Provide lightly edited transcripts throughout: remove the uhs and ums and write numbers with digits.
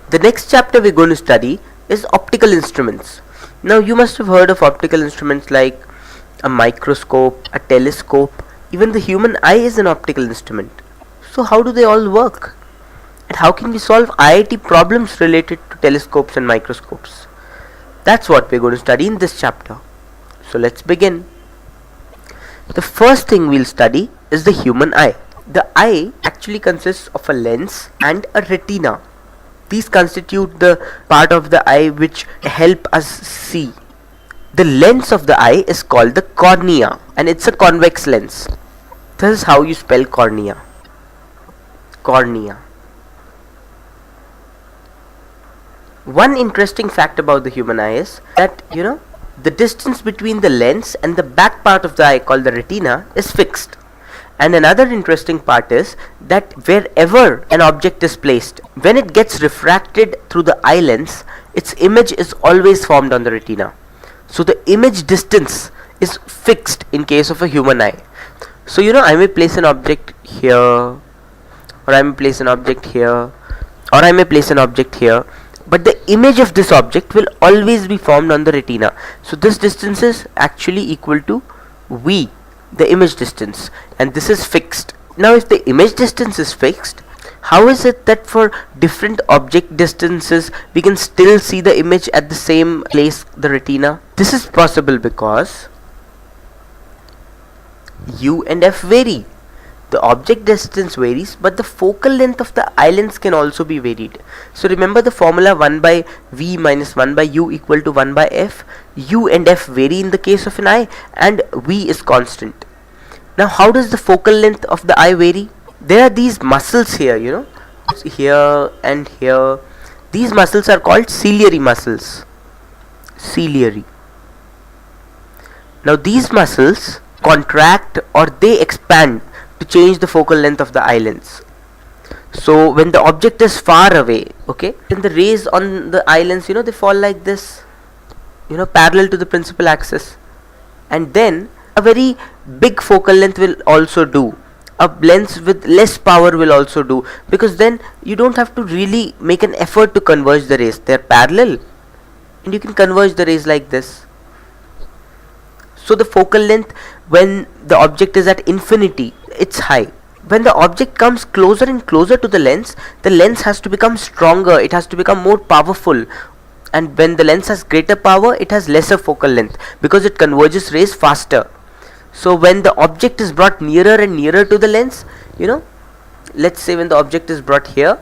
The next chapter we're going to study is optical instruments. Now you must have heard of optical instruments like a microscope, a telescope, even the human eye is an optical instrument. So how do they all work? And how can we solve IIT problems related to telescopes and microscopes? That's what we're going to study in this chapter. So let's begin. The first thing we'll study is the human eye. The eye actually consists of a lens and a retina. These constitute the part of the eye which help us see. The lens of the eye is called the cornea, and it's a convex lens. This is how you spell cornea. Cornea. One interesting fact about the human eye is that, the distance between the lens and the back part of the eye, called the retina, is fixed. And another interesting part is that wherever an object is placed, when it gets refracted through the eye lens, its image is always formed on the retina. So the image distance is fixed in case of a human eye. So I may place an object here, or I may place an object here, or I may place an object here, but the image of this object will always be formed on the retina. So this distance is actually equal to V, the image distance, and this is fixed. Now if the image distance is fixed, how is it that for different object distances we can still see the image at the same place, the retina? This is possible because U and F vary. The object distance varies, but the focal length of the eye lens can also be varied. So remember the formula 1 by V minus 1 by U equal to 1 by F. U and F vary in the case of an eye, and V is constant. Now how does the focal length of the eye vary? There are these muscles here, here and here. These muscles are called ciliary muscles. Ciliary. Now these muscles contract or they expand to change the focal length of the eye lens. So when the object is far away, then the rays on the eye lens, they fall like this, parallel to the principal axis. And then a very big focal length will also do. A lens with less power will also do, because then you don't have to really make an effort to converge the rays. They're parallel and you can converge the rays like this. So the focal length when the object is at infinity, it's high. When the object comes closer and closer to the lens has to become stronger, it has to become more powerful. And when the lens has greater power, it has lesser focal length because it converges rays faster. So when the object is brought nearer and nearer to the lens, let's say when the object is brought here,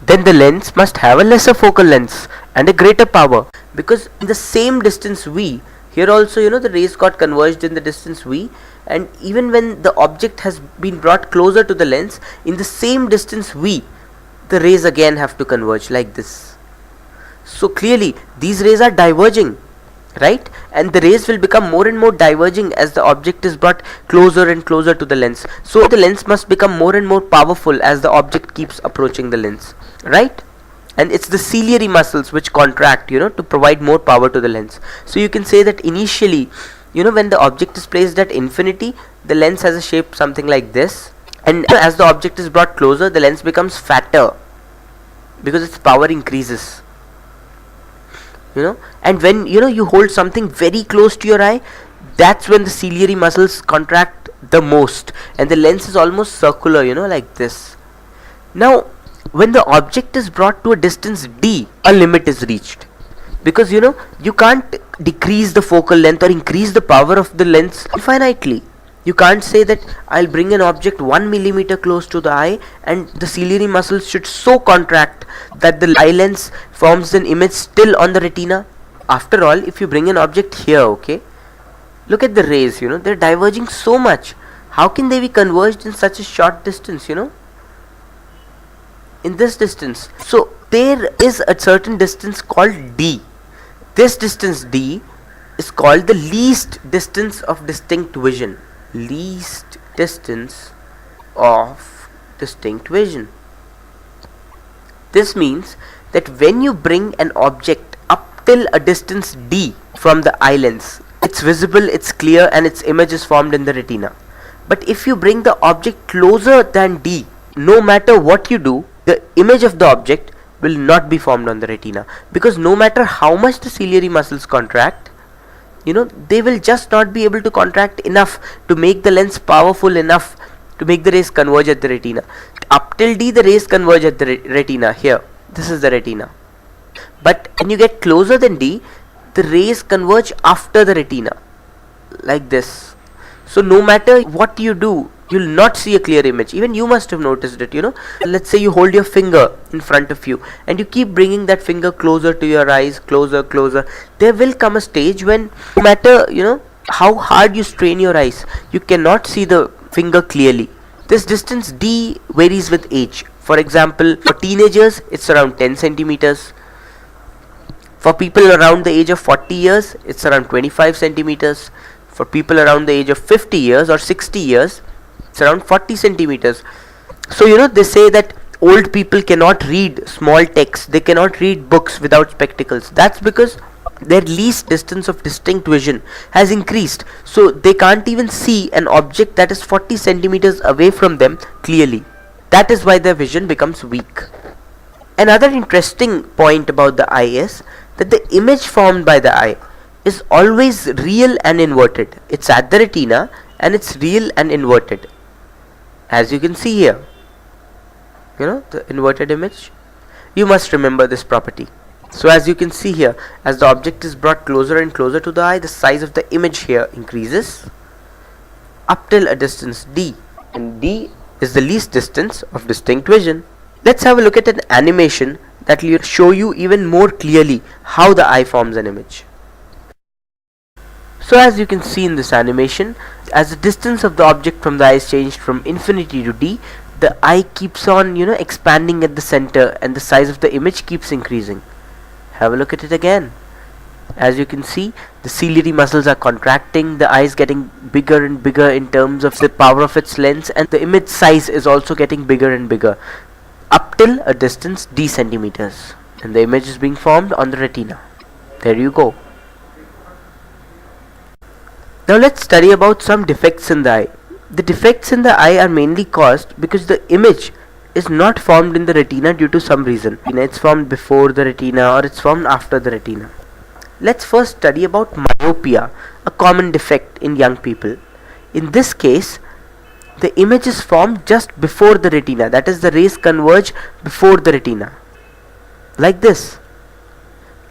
then the lens must have a lesser focal length and a greater power, because in the same distance V, here also the rays got converged in the distance V, and even when the object has been brought closer to the lens, in the same distance V, the rays again have to converge like this. So clearly these rays are diverging, right? And the rays will become more and more diverging as the object is brought closer and closer to the lens. So the lens must become more and more powerful as the object keeps approaching the lens, right? And it's the ciliary muscles which contract, to provide more power to the lens. So you can say that initially, when the object is placed at infinity, the lens has a shape something like this, and as the object is brought closer, the lens becomes fatter because its power increases. And when you hold something very close to your eye, that's when the ciliary muscles contract the most, and the lens is almost circular, like this. Now when the object is brought to a distance D, a limit is reached, because you can't decrease the focal length or increase the power of the lens infinitely. You can't say that I'll bring an object 1 millimeter close to the eye and the ciliary muscles should so contract that the eye lens forms an image still on the retina. After all, if you bring an object here, look at the rays, they're diverging so much. How can they be converged in such a short distance, in this distance? So there is a certain distance called D. This distance D is called the least distance of distinct vision. Least distance of distinct vision. This means that when you bring an object up till a distance D from the eye lens, it's visible, it's clear, and its image is formed in the retina. But if you bring the object closer than D, no matter what you do, the image of the object will not be formed on the retina, because no matter how much the ciliary muscles contract, they will just not be able to contract enough to make the lens powerful enough to make the rays converge at the retina. Up till D, the rays converge at the retina. Here, this is the retina. But when you get closer than D, the rays converge after the retina, like this. So no matter what you do, you will not see a clear image. Even you must have noticed it. Let's say you hold your finger in front of you and you keep bringing that finger closer to your eyes, closer. There will come a stage when, no matter how hard you strain your eyes, you cannot see the finger clearly. This distance D varies with age. For example, for teenagers it's around 10 centimeters. For people around the age of 40 years, it's around 25 centimeters. For people around the age of 50 years or 60 years, it's around 40 centimeters. So they say that old people cannot read small text, they cannot read books without spectacles. That's because their least distance of distinct vision has increased, so they can't even see an object that is 40 centimeters away from them clearly. That is why their vision becomes weak. Another interesting point about the eye is that the image formed by the eye is always real and inverted. It's at the retina and it's real and inverted, as you can see here. The inverted image. You must remember this property. So as you can see here, as the object is brought closer and closer to the eye, the size of the image here increases up till a distance D, and D is the least distance of distinct vision. Let's have a look at an animation that will show you even more clearly how the eye forms an image. So as you can see in this animation, as the distance of the object from the eye is changed from infinity to D, the eye keeps on expanding at the center and the size of the image keeps increasing. Have a look at it again. As you can see, the ciliary muscles are contracting, the eye is getting bigger and bigger in terms of the power of its lens, and the image size is also getting bigger and bigger up till a distance D centimeters, and the image is being formed on the retina. There you go. Now let's study about some defects in the eye. The defects in the eye are mainly caused because the image is not formed in the retina due to some reason. It's formed before the retina or it's formed after the retina. Let's first study about myopia, a common defect in young people. In this case, the image is formed just before the retina, that is, the rays converge before the retina, like this.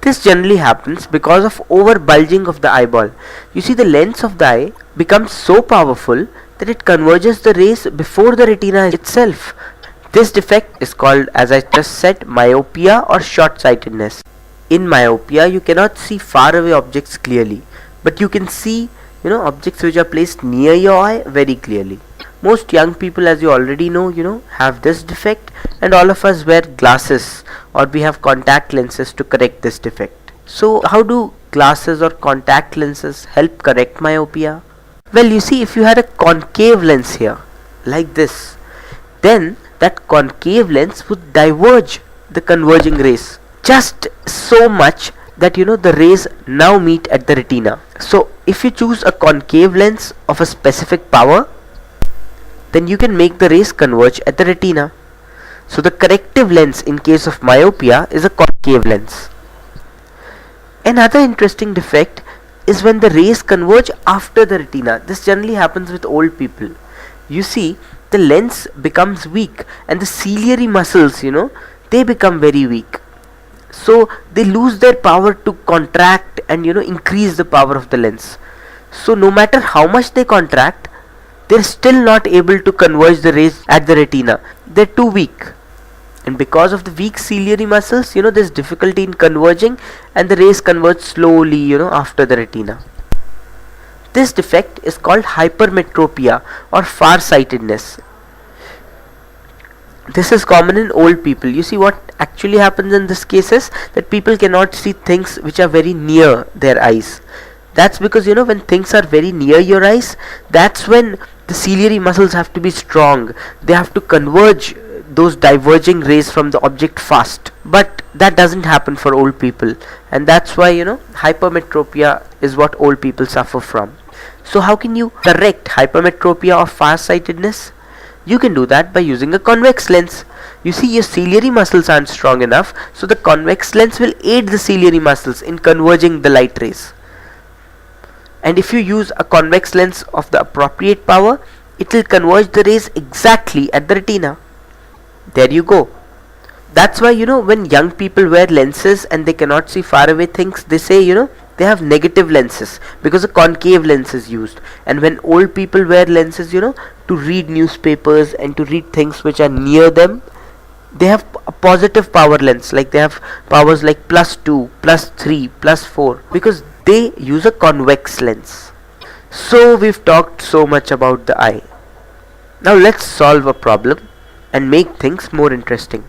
This generally happens because of over bulging of the eyeball. You see, the lens of the eye becomes so powerful that it converges the rays before the retina itself. This defect is called, as I just said, myopia or short-sightedness. In myopia, you cannot see far away objects clearly, but you can see objects which are placed near your eye very clearly. Most young people, as you already know, have this defect, and all of us wear glasses or we have contact lenses to correct this defect. So how do glasses or contact lenses help correct myopia? Well, you see, if you had a concave lens here, like this, then that concave lens would diverge the converging rays just so much that the rays now meet at the retina. So if you choose a concave lens of a specific power, then you can make the rays converge at the retina. So the corrective lens in case of myopia is a concave lens. Another interesting defect is when the rays converge after the retina. This generally happens with old people. You see, the lens becomes weak and the ciliary muscles, they become very weak. So they lose their power to contract and increase the power of the lens. So no matter how much they contract, they're still not able to converge the rays at the retina. They're too weak. And because of the weak ciliary muscles, there's difficulty in converging and the rays converge slowly, after the retina. This defect is called hypermetropia or farsightedness. This is common in old people. You see, what actually happens in this case is that people cannot see things which are very near their eyes. That's because when things are very near your eyes, that's when the ciliary muscles have to be strong. They have to converge those diverging rays from the object fast. But that doesn't happen for old people, and that's why hypermetropia is what old people suffer from. So how can you correct hypermetropia or farsightedness? You can do that by using a convex lens. You see, your ciliary muscles aren't strong enough, so the convex lens will aid the ciliary muscles in converging the light rays. And if you use a convex lens of the appropriate power, it will converge the rays exactly at the retina. There you go. That's why, when young people wear lenses and they cannot see far away things, they say, they have negative lenses because a concave lens is used. And when old people wear lenses, to read newspapers and to read things which are near them, they have a positive power lens, like they have powers like +2, +3, +4, because they use a convex lens. So we've talked so much about the eye. Now let's solve a problem and make things more interesting.